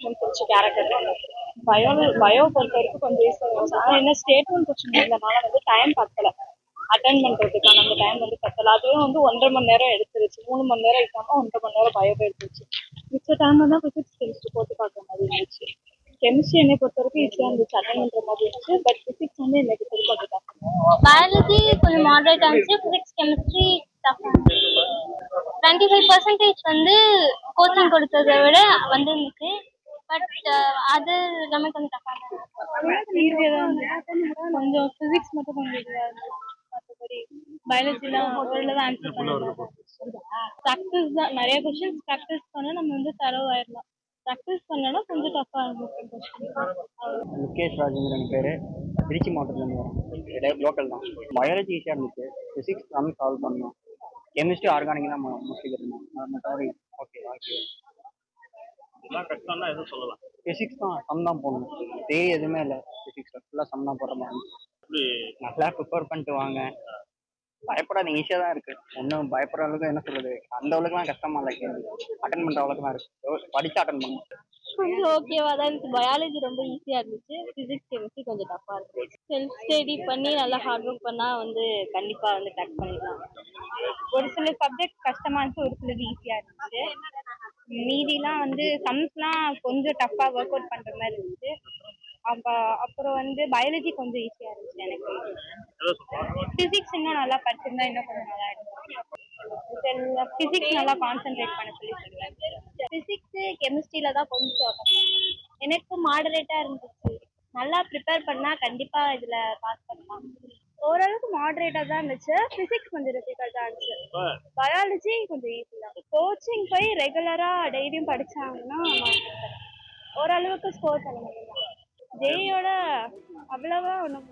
கொஞ்சம் பிடிச்ச character bio பொறுத்த வரைக்கும் கொஞ்சம் ஈஸியாக இருந்துச்சு. ஆனால் என்ன ஸ்டேட்மெண்ட் கொஸ்டின் இருந்தனால வந்து டைம் பத்தலை அட்டன் பண்ணுறதுக்கான அந்த டைம் வந்து பத்தலை. அதுவே வந்து 1.5 மணி நேரம் எடுத்துருச்சு. 3 மணி நேரம் எக்ஸாமும் 1.5 மணி நேரம் பயோ எடுத்துருச்சு. மிச்ச டைம்ல தான் ஃபிசிக்ஸ் கெமிஸ்ட்ரி போட்டு பார்க்குற மாதிரி இருந்துச்சு. கெமிஸ்ட்ரி என்னை பொறுத்த வரைக்கும் ஈஸியாக இருந்துச்சு, அட்டன் பண்ணுற மாதிரி இருந்துச்சு. பட் ஃபிசிக்ஸ் வந்து எனக்கு தெரிஞ்சு கொஞ்சம் கஷ்டம். பயாலஜி கொஞ்சம் மாடரேட் ஆச்சு. Physics chemistry tough. 25% வந்து கோச்சிங் கொடுத்ததை விட வந்து இருந்துச்சு. பட் அது நமக்கு கொஞ்சம் டஃப்பாக ஈஸியாக தான் இருந்துச்சு. கொஞ்சம் ஃபிசிக்ஸ் மட்டும் கொஞ்சம் இதுவாக இருந்துச்சு. மற்றபடி பயாலஜிலாம் ஓரளவு ஆன்சர் பண்ணலாம். ப்ராக்டிஸ் தான் நிறைய கொஸ்டின்ஸ் ப்ராக்டிஸ் பண்ணால் நம்ம வந்து தரவாயிடலாம். ப்ராக்டிஸ் பண்ணலன்னா கொஞ்சம் டஃப்பாக இருக்கும் கொஸ்டின். முகேஷ் ராஜேந்திரன் என் பேர். திருச்சி மாவட்டத்துலேருந்து வரேன். லோக்கல் தான். பயாலஜி ஈஸியாக இருந்துச்சு. ஃபிசிக்ஸ் தான் சால்வ் பண்ணோம். கெமிஸ்ட்ரி ஆர்கானிக் தான் மோஸ்ட்லி இருந்தோம். மற்றபடி ஓகே ஓகே. கஷ்டம்னா எதுவும் சொல்லலாம். ஃபிசிக்ஸ் தான் சம் தான் போடணும். தேரி எதுவுமே இல்லை. ஃபிசிக்ஸில் ஃபுல்லாக சம் தான் போடுற மாதிரி. நல்லா ப்ரிப்பேர் பண்ணிட்டு வாங்க. பயப்படாதீங்க, ஈஸியாக தான் இருக்குது. ஒன்றும் பயப்படுற அளவுக்கு என்ன சொல்கிறது, அந்த அளவுக்குலாம் கஷ்டமாக இல்லை. கேள்வி அட்டன் பண்ணுற அளவுக்கு தான் இருக்குது. படித்து அட்டன் பண்ணணும். கொஞ்சம் ஓகேவா தான் இருந்துச்சு. பயாலஜி ரொம்ப ஈஸியாக இருந்துச்சு. ஃபிசிக்ஸ் கெமிஸ்ட்ரி கொஞ்சம் டஃப்பாக இருந்துச்சு. செல்ஃப் ஸ்டடி பண்ணி நல்லா ஹார்ட் ஒர்க் பண்ணால் வந்து கண்டிப்பாக வந்து டக் பண்ணிடலாம். ஒரு சில சப்ஜெக்ட் கஷ்டமா இருந்துச்சு, ஒரு சிலது ஈஸியாக இருந்துச்சு. மீதிலாம் வந்து சம்ஸ்லாம் கொஞ்சம் டஃப்பாக ஒர்க் அவுட் பண்ணுற மாதிரி இருந்துச்சு. அப்புறம் வந்து பயாலஜி கொஞ்சம் ஈஸியாக இருந்துச்சு எனக்கு. ஃபிசிக்ஸ் இன்னும் நல்லா படிச்சிருந்தா இன்னும் கொஞ்சம் நல்லா இருந்துச்சு. ஃபிசிக்ஸ் நல்லா கான்சென்ட்ரேட் பண்ண சொல்லி சொல்லுவேன். ஃபிசிக்ஸு கெமிஸ்ட்ரியில் தான் கொஞ்சம் எனக்கு மாடரேட்டாக இருந்துச்சு. நல்லா ப்ரிப்பேர் பண்ணால் கண்டிப்பாக இதில் பாஸ் பண்ணலாம். ஓரளவுக்கு மாடரேட்டாக தான் இருந்துச்சு. ஃபிசிக்ஸ் கொஞ்சம் டிஃபிகல்ட்டாக இருந்துச்சு. பயாலஜி கொஞ்சம் ஈஸி தான். கோச்சிங் போய் ரெகுலராக டெய்லியும் படித்தாங்கன்னா ஓரளவுக்கு ஸ்கோர் பண்ண முடியும். ஜேயோட அவ்வளோவா ஒன்றும்